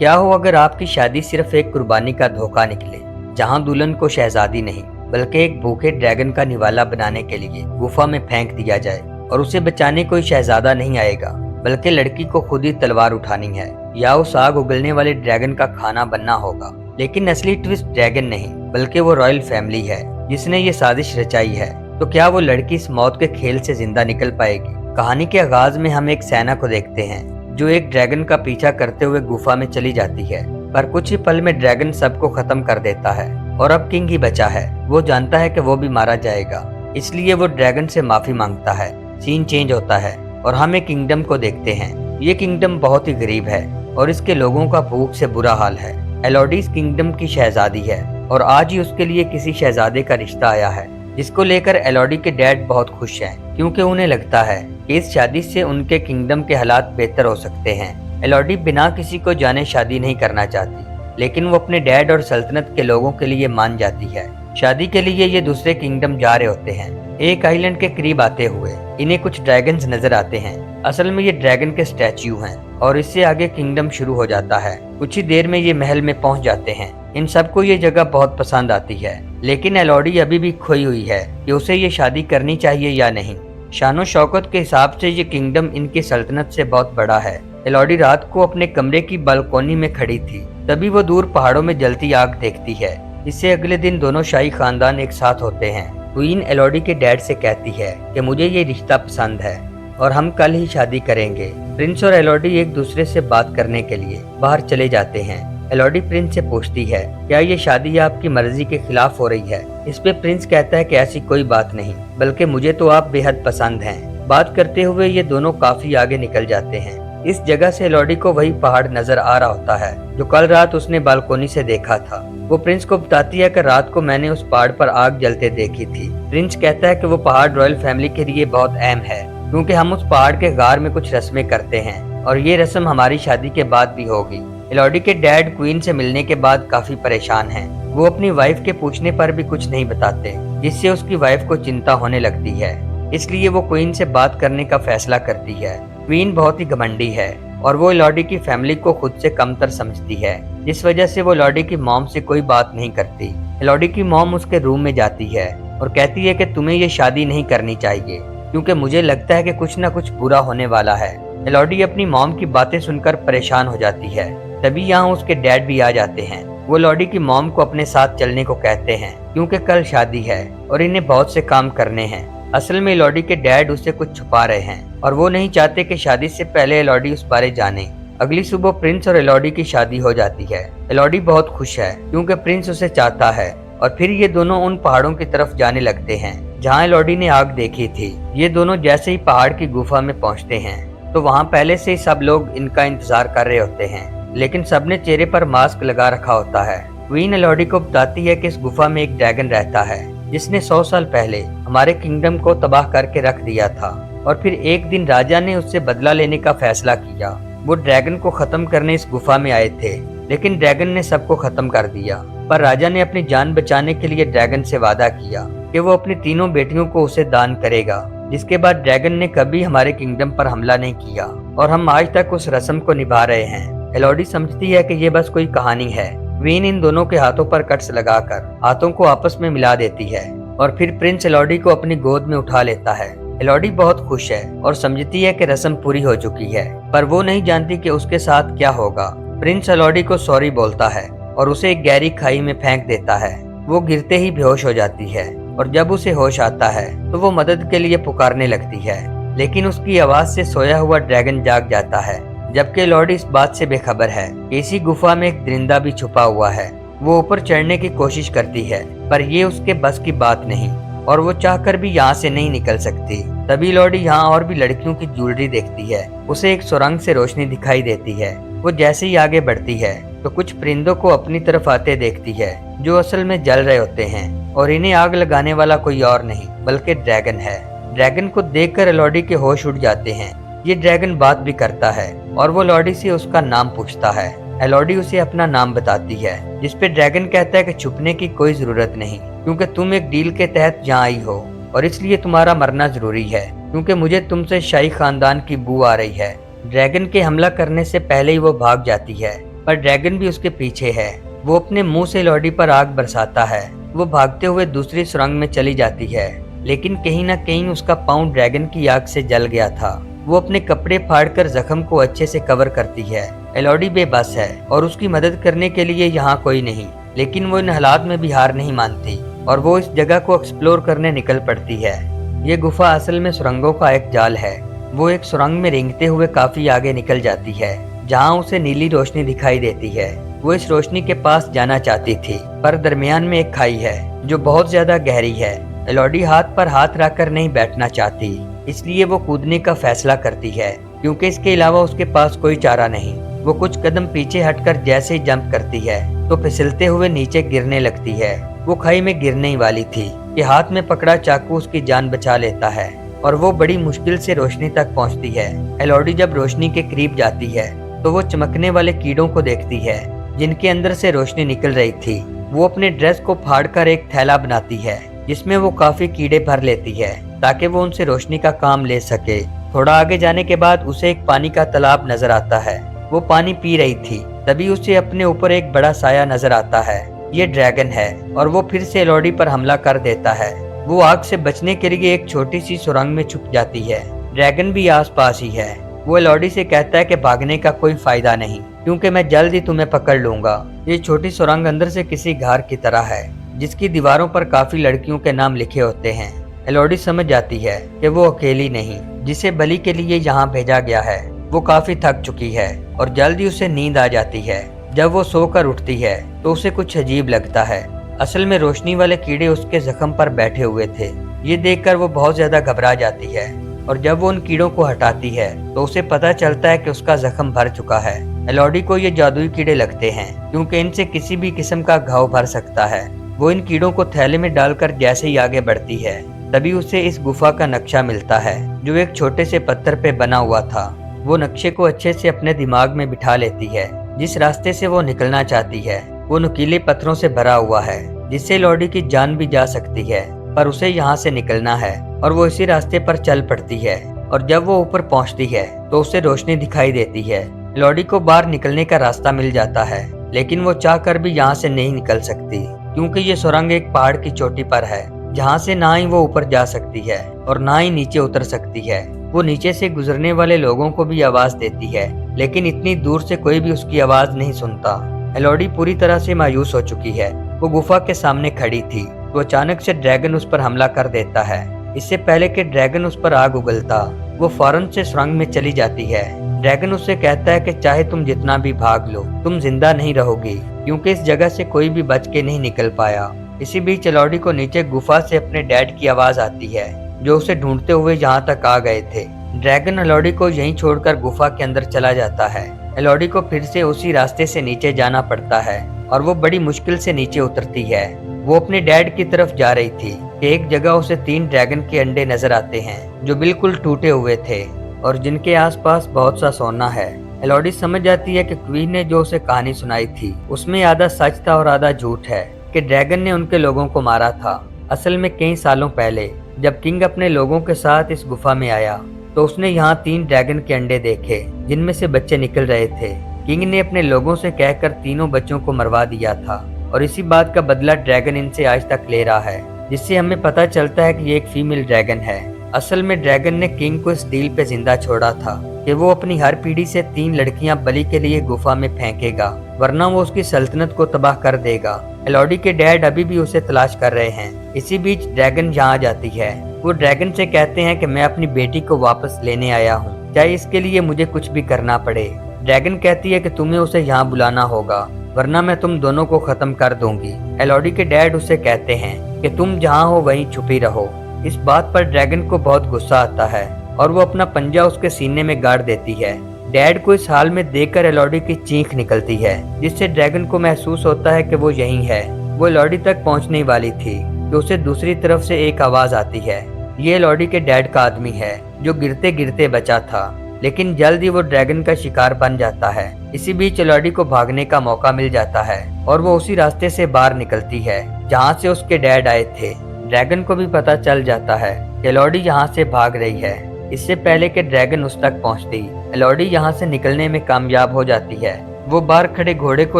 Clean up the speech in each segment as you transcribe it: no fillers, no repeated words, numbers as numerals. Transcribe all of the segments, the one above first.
क्या हो अगर आपकी शादी सिर्फ एक कुर्बानी का धोखा निकले, जहां दुल्हन को शहजादी नहीं बल्कि एक भूखे ड्रैगन का निवाला बनाने के लिए गुफा में फेंक दिया जाए और उसे बचाने कोई शहजादा नहीं आएगा बल्कि लड़की को खुद ही तलवार उठानी है या उस आग उगलने वाले ड्रैगन का खाना बनना होगा। लेकिन असली ट्विस्ट ड्रैगन नहीं बल्कि वो रॉयल फैमिली है जिसने ये साजिश रचाई है। तो क्या वो लड़की इस मौत के खेल से जिंदा निकल पाएगी? कहानी के आगाज में हम एक सेना को देखते हैं जो एक ड्रैगन का पीछा करते हुए गुफा में चली जाती है, पर कुछ ही पल में ड्रैगन सबको खत्म कर देता है और अब किंग ही बचा है। वो जानता है कि वो भी मारा जाएगा, इसलिए वो ड्रैगन से माफी मांगता है। सीन चेंज होता है और हम एक किंगडम को देखते हैं। ये किंगडम बहुत ही गरीब है और इसके लोगों का भूख से बुरा हाल है। एलोडी इस किंगडम की शहजादी है और आज ही उसके लिए किसी शहजादे का रिश्ता आया है, जिसको लेकर एलोडी के डैड बहुत खुश हैं, क्योंकि उन्हें लगता है कि इस शादी से उनके किंगडम के हालात बेहतर हो सकते हैं। एलोडी बिना किसी को जाने शादी नहीं करना चाहती, लेकिन वो अपने डैड और सल्तनत के लोगों के लिए मान जाती है। शादी के लिए ये दूसरे किंगडम जा रहे होते हैं। एक आइलैंड के करीब आते हुए इन्हें कुछ ड्रैगन्स नजर आते हैं। असल में ये ड्रैगन के स्टैच्यू हैं और इससे आगे किंगडम शुरू हो जाता है। कुछ ही देर में ये महल में पहुंच जाते हैं। इन सबको ये जगह बहुत पसंद आती है, लेकिन एलोडी अभी भी खोई हुई है कि उसे ये शादी करनी चाहिए या नहीं। शानो शौकत के हिसाब से ये किंगडम इनकी सल्तनत से बहुत बड़ा है। एलोडी रात को अपने कमरे की बालकोनी में खड़ी थी, तभी वो दूर पहाड़ों में जलती आग देखती है। इससे अगले दिन दोनों शाही खानदान एक साथ होते हैं। क्वीन एलोडी के डैड से कहती है कि मुझे ये रिश्ता पसंद है और हम कल ही शादी करेंगे। प्रिंस और एलोडी एक दूसरे से बात करने के लिए बाहर चले जाते हैं। एलोडी प्रिंस से पूछती है, क्या ये शादी आपकी मर्जी के खिलाफ हो रही है? इस पे प्रिंस कहता है कि ऐसी कोई बात नहीं, बल्कि मुझे तो आप बेहद पसंद हैं। बात करते हुए ये दोनों काफी आगे निकल जाते हैं। इस जगह से एलोडी को वही पहाड़ नजर आ रहा होता है जो कल रात उसने बालकोनी से देखा था। वो प्रिंस को बताती है कि रात को मैंने उस पहाड़ पर आग जलते देखी थी। प्रिंस कहता है कि वो पहाड़ रॉयल फैमिली के लिए बहुत अहम है, क्योंकि हम उस पहाड़ के गार में कुछ रस्में करते हैं और ये रस्म हमारी शादी के बाद भी होगी। एलोडी के डैड क्वीन से मिलने के बाद काफी परेशान हैं। वो अपनी वाइफ के पूछने पर भी कुछ नहीं बताते, जिससे उसकी वाइफ को चिंता होने लगती है। इसलिए वो क्वीन से बात करने का फैसला करती है। क्वीन बहुत ही घमंडी है और वो एलोडी की फैमिली को खुद से कमतर समझती है, जिस वजह से वो एलोडी की मॉम से कोई बात नहीं करती। एलोडी की मॉम उसके रूम में जाती है और कहती है कि तुम्हें ये शादी नहीं करनी चाहिए, क्योंकि मुझे लगता है कि कुछ न कुछ बुरा होने वाला है। एलोडी अपनी मॉम की बातें सुनकर परेशान हो जाती है। तभी यहाँ उसके डैड भी आ जाते हैं। वो एलोडी की मॉम को अपने साथ चलने को कहते हैं, क्योंकि कल शादी है और इन्हें बहुत से काम करने हैं। असल में एलोडी के डैड उससे कुछ छुपा रहे हैं और वो नहीं चाहते कि शादी से पहले एलोडी उस बारे जाने। अगली सुबह प्रिंस और एलोडी की शादी हो जाती है। एलोडी बहुत खुश है क्योंकि प्रिंस उसे चाहता है और फिर ये दोनों उन पहाड़ों की तरफ जाने लगते हैं जहाँ एलोडी ने आग देखी थी। ये दोनों जैसे ही पहाड़ की गुफा में पहुँचते हैं तो वहाँ पहले से ही सब लोग इनका इंतजार कर रहे होते हैं, लेकिन सबने चेहरे पर मास्क लगा रखा होता है। क्वीन एलोडी को बताती है कि इस गुफा में एक ड्रैगन रहता है जिसने 100 साल पहले हमारे किंगडम को तबाह करके रख दिया था और फिर एक दिन राजा ने उससे बदला लेने का फैसला किया। वो ड्रैगन को खत्म करने इस गुफा में आए थे, लेकिन ड्रैगन ने सबको खत्म कर दिया। पर राजा ने अपनी जान बचाने के लिए ड्रैगन से वादा किया कि वो अपनी तीनों बेटियों को उसे दान करेगा, जिसके बाद ड्रैगन ने कभी हमारे किंगडम पर हमला नहीं किया और हम आज तक उस रस्म को निभा रहे हैं। एलोडी समझती है कि ये बस कोई कहानी है। क्वीन इन दोनों के हाथों पर कट्स लगाकर हाथों को आपस में मिला देती है और फिर प्रिंस एलोडी को अपनी गोद में उठा लेता है। एलोडी बहुत खुश है और समझती है कि रस्म पूरी हो चुकी है, पर वो नहीं जानती कि उसके साथ क्या होगा। प्रिंस एलोडी को सॉरी बोलता है और उसे एक गहरी खाई में फेंक देता है। वो गिरते ही बेहोश हो जाती है और जब उसे होश आता है तो वो मदद के लिए पुकारने लगती है, लेकिन उसकी आवाज से सोया हुआ ड्रैगन जाग जाता है। जबकि एलोडी इस बात से बेखबर है कि इसी गुफा में एक दरिंदा भी छुपा हुआ है। वो ऊपर चढ़ने की कोशिश करती है, पर ये उसके बस की बात नहीं और वो चाहकर भी यहाँ से नहीं निकल सकती। तभी एलोडी यहाँ और भी लड़कियों की ज्वेलरी देखती है। उसे एक सुरंग से रोशनी दिखाई देती है। वो जैसे ही आगे बढ़ती है तो कुछ परिंदों को अपनी तरफ आते देखती है, जो असल में जल रहे होते हैं और इन्हें आग लगाने वाला कोई और नहीं बल्कि ड्रैगन है। ड्रैगन को देखकर एलोडी के होश उड़ जाते हैं। ये ड्रैगन बात भी करता है और वो एलोडी से उसका नाम पूछता है। एलोडी उसे अपना नाम बताती है, जिसपे ड्रैगन कहता है कि छुपने की कोई जरूरत नहीं, क्योंकि तुम एक डील के तहत यहाँ आई हो और इसलिए तुम्हारा मरना जरूरी है, क्योंकि मुझे तुमसे शाही खानदान की बू आ रही है। ड्रैगन के हमला करने से पहले ही वो भाग जाती है। पर ड्रैगन भी उसके पीछे है। वो अपने मुंह से एलोडी पर आग बरसाता है। वो भागते हुए दूसरी सुरंग में चली जाती है, लेकिन कहीं ना कहीं उसका पाँव ड्रैगन की आग से जल गया था। वो अपने कपड़े फाड़कर जख्म को अच्छे से कवर करती है। एलोडी बेबस है और उसकी मदद करने के लिए यहाँ कोई नहीं, लेकिन वो इन हालात में भी हार नहीं मानती और वो इस जगह को एक्सप्लोर करने निकल पड़ती है। ये गुफा असल में सुरंगों का एक जाल है। वो एक सुरंग में रेंगते हुए काफी आगे निकल जाती है, जहाँ उसे नीली रोशनी दिखाई देती है। वो इस रोशनी के पास जाना चाहती थी, पर दरमियान में एक खाई है जो बहुत ज्यादा गहरी है। एलोडी हाथ पर हाथ रखकर नहीं बैठना चाहती, इसलिए वो कूदने का फैसला करती है, क्योंकि इसके अलावा उसके पास कोई चारा नहीं। वो कुछ कदम पीछे हटकर जैसे ही जंप करती है तो फिसलते हुए नीचे गिरने लगती है। वो खाई में गिरने ही वाली थी कि हाथ में पकड़ा चाकू उसकी जान बचा लेता है और वो बड़ी मुश्किल से रोशनी तक पहुंचती है। एलोडी जब रोशनी के करीब जाती है तो वो चमकने वाले कीड़ों को देखती है जिनके अंदर से रोशनी निकल रही थी। वो अपने ड्रेस को फाड़कर एक थैला बनाती है जिसमें वो काफी कीड़े भर लेती है ताकि वो उनसे रोशनी का काम ले सके। थोड़ा आगे जाने के बाद उसे एक पानी का तालाब नजर आता है। वो पानी पी रही थी, तभी उसे अपने ऊपर एक बड़ा साया नजर आता है। ये ड्रैगन है और वो फिर से एलोडी पर हमला कर देता है। वो आग से बचने के लिए एक छोटी सी सुरंग में छुप जाती है। ड्रैगन भी आसपास ही है। वो एलोडी से कहता है कि भागने का कोई फायदा नहीं, क्योंकि मैं जल्द ही तुम्हें पकड़ लूंगा। ये छोटी सुरंग अंदर से किसी घर की तरह है, जिसकी दीवारों पर काफी लड़कियों के नाम लिखे होते हैं। एलोडी समझ जाती है कि वो अकेली नहीं, जिसे बलि के लिए यहाँ भेजा गया है। वो काफी थक चुकी है और जल्दी उसे नींद आ जाती है। जब वो सोकर उठती है तो उसे कुछ अजीब लगता है। असल में रोशनी वाले कीड़े उसके जख्म पर बैठे हुए थे। ये देखकर वो बहुत ज्यादा घबरा जाती है और जब वो उन कीड़ों को हटाती है तो उसे पता चलता है कि उसका जख्म भर चुका है। एलोडी को ये जादुई कीड़े लगते हैं, क्योंकि इनसे किसी भी किस्म का घाव भर सकता है। वो इन कीड़ों को थैले में डालकर जैसे ही आगे बढ़ती है, तभी उसे इस गुफा का नक्शा मिलता है जो एक छोटे से पत्थर पे बना हुआ था। वो नक्शे को अच्छे से अपने दिमाग में बिठा लेती है। जिस रास्ते से वो निकलना चाहती है वो नुकीले पत्थरों से भरा हुआ है, जिससे एलोडी की जान भी जा सकती है, पर उसे यहाँ से निकलना है और वो इसी रास्ते पर चल पड़ती है। और जब वो ऊपर पहुँचती है तो उसे रोशनी दिखाई देती है। एलोडी को बाहर निकलने का रास्ता मिल जाता है, लेकिन वो चाहकर भी यहाँ से नहीं निकल सकती, क्योंकि ये सुरंग एक पहाड़ की चोटी पर है, जहाँ से ना ही वो ऊपर जा सकती है और ना ही नीचे उतर सकती है। वो नीचे से गुजरने वाले लोगों को भी आवाज देती है, लेकिन इतनी दूर से कोई भी उसकी आवाज नहीं सुनता। एलोडी पूरी तरह से मायूस हो चुकी है। वो गुफा के सामने खड़ी थी तो अचानक से ड्रैगन उस पर हमला कर देता है। इससे पहले कि ड्रैगन उस पर आग उगलता, वो फौरन से सुरंग में चली जाती है। ड्रैगन उससे कहता है कि चाहे तुम जितना भी भाग लो, तुम जिंदा नहीं रहोगी, क्योंकि इस जगह से कोई भी बच के नहीं निकल पाया। इसी बीच एलोडी को नीचे गुफा से अपने डैड की आवाज आती है, जो उसे ढूंढते हुए यहाँ तक आ गए थे। ड्रैगन एलोडी को यहीं छोड़कर गुफा के अंदर चला जाता है। एलोडी को फिर से उसी रास्ते से नीचे जाना पड़ता है और वो बड़ी मुश्किल से नीचे उतरती है। वो अपने डैड की तरफ जा रही थी कि एक जगह उसे 3 ड्रैगन के अंडे नजर आते हैं, जो बिल्कुल टूटे हुए थे और जिनके आसपास बहुत सा सोना है। एलोडी समझ जाती है कि क्वीन ने जो उसे कहानी सुनाई थी उसमें आधा सच था और आधा झूठ है, कि ड्रैगन ने उनके लोगों को मारा था। असल में कई सालों पहले जब किंग अपने लोगों के साथ इस गुफा में आया तो उसने यहाँ 3 ड्रैगन के अंडे देखे, जिनमें से बच्चे निकल रहे थे। किंग ने अपने लोगों से कहकर तीनों बच्चों को मरवा दिया था और इसी बात का बदला ड्रैगन इनसे आज तक ले रहा है, जिससे हमें पता चलता है कि ये एक फीमेल ड्रैगन है। असल में ड्रैगन ने किंग को इस डील पे जिंदा छोड़ा था कि वो अपनी हर पीढ़ी से 3 लड़कियां बलि के लिए गुफा में फेंकेगा, वरना वो उसकी सल्तनत को तबाह कर देगा। एलोडी के डैड अभी भी उसे तलाश कर रहे हैं। इसी बीच ड्रैगन यहाँ आ जाती है। वो ड्रैगन से कहते हैं कि मैं अपनी बेटी को वापस लेने आया हूँ, चाहे इसके लिए मुझे कुछ भी करना पड़े। ड्रैगन कहती है कि तुम्हें उसे यहाँ बुलाना होगा, वरना मैं तुम दोनों को खत्म कर दूंगी। एलोडी के डैड उसे कहते हैं कि तुम जहाँ हो वहीं छुपी रहो। इस बात पर ड्रैगन को बहुत गुस्सा आता है और वो अपना पंजा उसके सीने में गाड़ देती है। डैड को इस हाल में देखकर एलोडी की चीख निकलती है, जिससे ड्रैगन को महसूस होता है कि वो यहीं है। वो एलोडी तक पहुंचने वाली थी कि उसे दूसरी तरफ से एक आवाज आती है। ये एलोडी के डैड का आदमी है, जो गिरते गिरते बचा था, लेकिन जल्द ही वो ड्रैगन का शिकार बन जाता है। इसी बीच एलोडी को भागने का मौका मिल जाता है और वो उसी रास्ते से बाहर निकलती है जहाँ से उसके डैड आए थे। ड्रैगन को भी पता चल जाता है कि एलोडी यहाँ से भाग रही है। इससे पहले कि ड्रैगन उस तक पहुँचती, एलोडी यहाँ से निकलने में कामयाब हो जाती है वो बाहर खड़े घोड़े को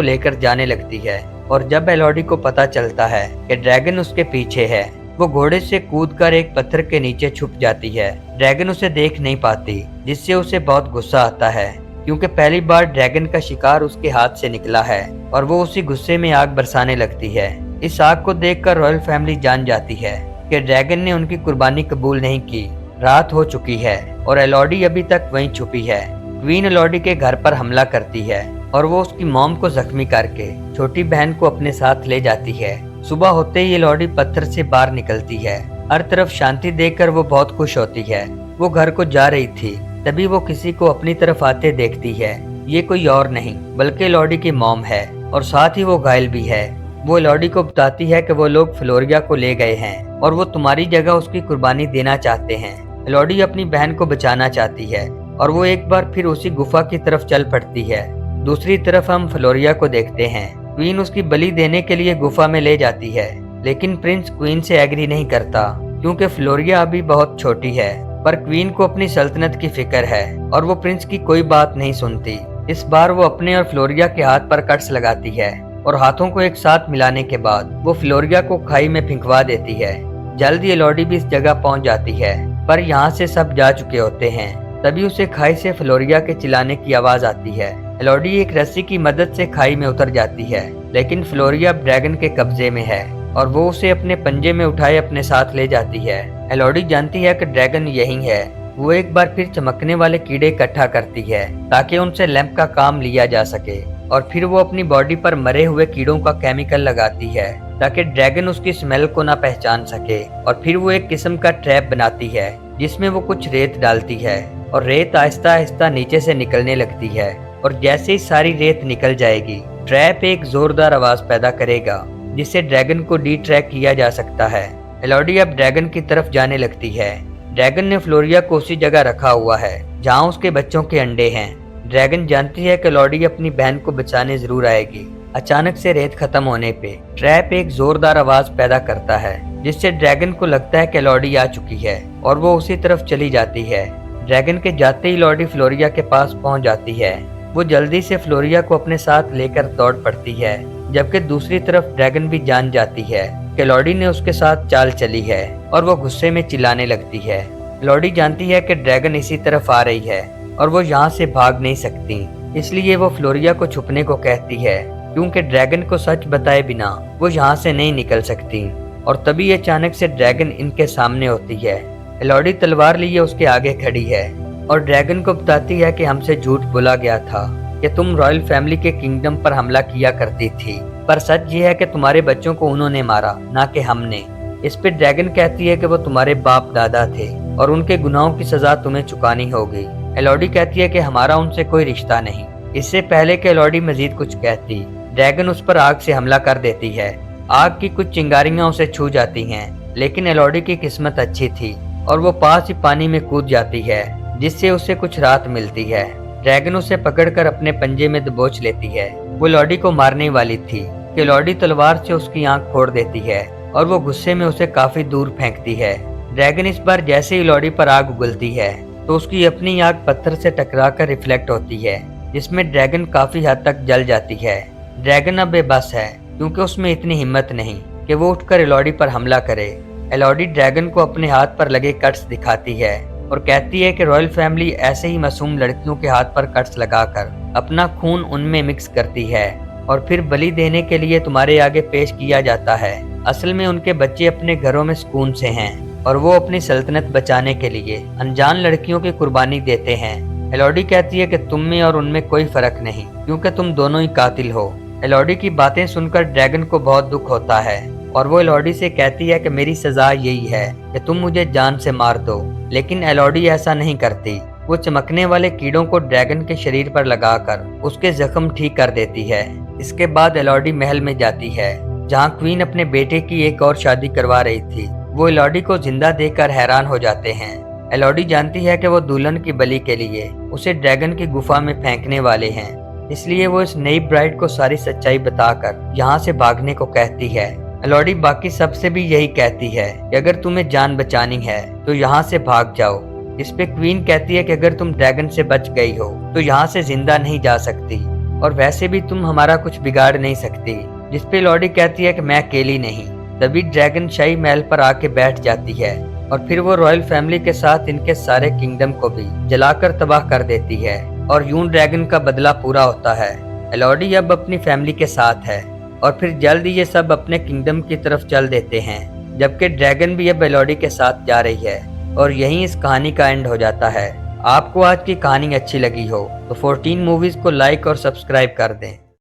लेकर जाने लगती है और जब एलोडी को पता चलता है कि ड्रैगन उसके पीछे है, वो घोड़े से कूदकर एक पत्थर के नीचे छुप जाती है। ड्रैगन उसे देख नहीं पाती, जिससे उसे बहुत गुस्सा आता है क्योंकि पहली बार ड्रैगन का शिकार उसके हाथ से निकला है और वो उसी गुस्से में आग बरसाने लगती है। इस आग को देखकर रॉयल फैमिली जान जाती है कि ड्रैगन ने उनकी कुर्बानी कबूल नहीं की। रात हो चुकी है और एलोडी अभी तक वहीं छुपी है। क्वीन एलोडी के घर पर हमला करती है और वो उसकी मॉम को जख्मी करके छोटी बहन को अपने साथ ले जाती है। सुबह होते ही एलोडी पत्थर से बाहर निकलती है। हर तरफ शांति देखकर वो बहुत खुश होती है। वो घर को जा रही थी, तभी वो किसी को अपनी तरफ आते देखती है। ये कोई और नहीं बल्कि एलोडी की मॉम है और साथ ही वो घायल भी है। वो एलोडी को बताती है कि वो लोग फ्लोरिया को ले गए हैं और वो तुम्हारी जगह उसकी कुर्बानी देना चाहते हैं। एलोडी अपनी बहन को बचाना चाहती है और वो एक बार फिर उसी गुफा की तरफ चल पड़ती है। दूसरी तरफ हम फ्लोरिया को देखते हैं। क्वीन उसकी बलि देने के लिए गुफा में ले जाती है, लेकिन प्रिंस क्वीन से एग्री नहीं करता क्योंकि फ्लोरिया अभी बहुत छोटी है। पर क्वीन को अपनी सल्तनत की फिक्र है और वो प्रिंस की कोई बात नहीं सुनती। इस बार वो अपने और फ्लोरिया के हाथ पर कट्स लगाती है और हाथों को एक साथ मिलाने के बाद वो फ्लोरिया को खाई में फिंकवा देती है। जल्द ही एलोडी भी इस जगह पहुंच जाती है, पर यहाँ से सब जा चुके होते हैं। तभी उसे खाई से फ्लोरिया के चिल्लाने की आवाज आती है। एलोडी एक रस्सी की मदद से खाई में उतर जाती है, लेकिन फ्लोरिया ड्रैगन के कब्जे में है और वो उसे अपने पंजे में उठाए अपने साथ ले जाती है। एलोडी जानती है कि ड्रैगन यही है। वो एक बार फिर चमकने वाले कीड़े इकट्ठा करती है ताकि उनसे लैंप का काम लिया जा सके और फिर वो अपनी बॉडी पर मरे हुए कीड़ों का केमिकल लगाती है ताकि ड्रैगन उसकी स्मेल को ना पहचान सके। और फिर वो एक किस्म का ट्रैप बनाती है जिसमें वो कुछ रेत डालती है और रेत आहिस्ता आहिस्ता नीचे से निकलने लगती है और जैसे ही सारी रेत निकल जाएगी, ट्रैप एक जोरदार आवाज पैदा करेगा जिससे ड्रैगन को डी ट्रैक किया जा सकता है। एलोडी अब ड्रैगन की तरफ जाने लगती है। ड्रैगन ने फ्लोरिया को उसी जगह रखा हुआ है जहाँ उसके बच्चों के अंडे हैं। ड्रैगन जानती है कि एलोडी अपनी बहन को बचाने जरूर आएगी। अचानक से रेत खत्म होने पे ट्रैप एक जोरदार आवाज पैदा करता है जिससे ड्रैगन को लगता है कि एलोडी आ चुकी है और वो उसी तरफ चली जाती है। ड्रैगन के जाते ही एलोडी फ्लोरिया के पास पहुंच जाती है। वो जल्दी से फ्लोरिया को अपने साथ लेकर दौड़ पड़ती है, जबकि दूसरी तरफ ड्रैगन भी जान जाती है कि एलोडी ने उसके साथ चाल चली है और वो गुस्से में चिल्लाने लगती है। एलोडी जानती है कि ड्रैगन इसी तरफ आ रही है और वो यहाँ से भाग नहीं सकती, इसलिए वो फ्लोरिया को छुपने को कहती है क्योंकि ड्रैगन को सच बताए बिना वो यहाँ से नहीं निकल सकती। और तभी अचानक से ड्रैगन इनके सामने होती है। एलोडी तलवार लिए उसके आगे खड़ी है और ड्रैगन को बताती है कि हमसे झूठ बोला गया था कि तुम रॉयल फैमिली के किंगडम पर हमला किया करती थी, पर सच ये है कि तुम्हारे बच्चों को उन्होंने मारा, ना कि हमने। इस पे ड्रैगन कहती है कि वो तुम्हारे बाप दादा थे और उनके गुनाहों की सजा तुम्हें चुकानी होगी। एलोडी कहती है कि हमारा उनसे कोई रिश्ता नहीं। इससे पहले कि एलोडी मजीद कुछ कहती, ड्रैगन उस पर आग से हमला कर देती है। आग की कुछ चिंगारियां उसे छू जाती हैं, लेकिन एलोडी की किस्मत अच्छी थी और वो पास ही पानी में कूद जाती है, जिससे उसे कुछ राहत मिलती है। ड्रैगन उसे पकड़कर अपने पंजे में दबोच लेती है। वो एलोडी को मारने वाली थी कि एलोडी तलवार से उसकी आंख फोड़ देती है और वो गुस्से में उसे काफी दूर फेंकती है। ड्रैगन इस बार जैसे ही एलोडी पर आग उगलती है तो उसकी अपनी आग पत्थर से टकराकर रिफ्लेक्ट होती है, जिसमें ड्रैगन काफी हद तक जल जाती है। ड्रैगन अब बेबस है क्योंकि उसमें इतनी हिम्मत नहीं कि वो उठकर एलोडी पर हमला करे। एलोडी ड्रैगन को अपने हाथ पर लगे कट्स दिखाती है और कहती है कि रॉयल फैमिली ऐसे ही मासूम लड़कियों के हाथ पर कट्स लगाकर अपना खून उनमें मिक्स करती है और फिर बलि देने के लिए तुम्हारे आगे पेश किया जाता है। असल में उनके बच्चे अपने घरों में सुकून से हैं और वो अपनी सल्तनत बचाने के लिए अनजान लड़कियों की कुर्बानी देते हैं। एलोडी कहती है कि तुम में और उनमें कोई फर्क नहीं क्योंकि तुम दोनों ही कातिल हो। एलोडी की बातें सुनकर ड्रैगन को बहुत दुख होता है और वो एलोडी से कहती है कि मेरी सजा यही है कि तुम मुझे जान से मार दो, लेकिन एलोडी ऐसा नहीं करती। वो चमकने वाले कीड़ों को ड्रैगन के शरीर पर लगाकर उसके जख्म ठीक कर देती है। इसके बाद एलोडी महल में जाती है जहाँ क्वीन अपने बेटे की एक और शादी करवा रही थी। वो एलोडी को जिंदा देखकर हैरान हो जाते हैं। एलोडी जानती है कि वो दुल्हन की बलि के लिए उसे ड्रैगन की गुफा में फेंकने वाले हैं, इसलिए वो इस नई ब्राइड को सारी सच्चाई बताकर यहाँ से भागने को कहती है। एलोडी बाकी सबसे भी यही कहती है कि अगर तुम्हें जान बचानी है तो यहाँ से भाग जाओ। इस पे क्वीन कहती है कि अगर तुम ड्रैगन से बच गई हो तो यहाँ से जिंदा नहीं जा सकती और वैसे भी तुम हमारा कुछ बिगाड़ नहीं सकती। जिस पे एलोडी कहती है कि मैं अकेली नहीं। तभी ड्रैगन शाही महल पर आके बैठ जाती है और फिर वो रॉयल फैमिली के साथ इनके सारे किंगडम को भी जलाकर तबाह कर देती है और यूं ड्रैगन का बदला पूरा होता है। एलोडी अब अपनी फैमिली के साथ है और फिर जल्द ही ये सब अपने किंगडम की तरफ चल देते हैं, जबकि ड्रैगन भी अब एलोडी के साथ जा रही है और यहीं इस कहानी का एंड हो जाता है। आपको आज की कहानी अच्छी लगी हो तो 14 मूवीज को लाइक और सब्सक्राइब कर दें।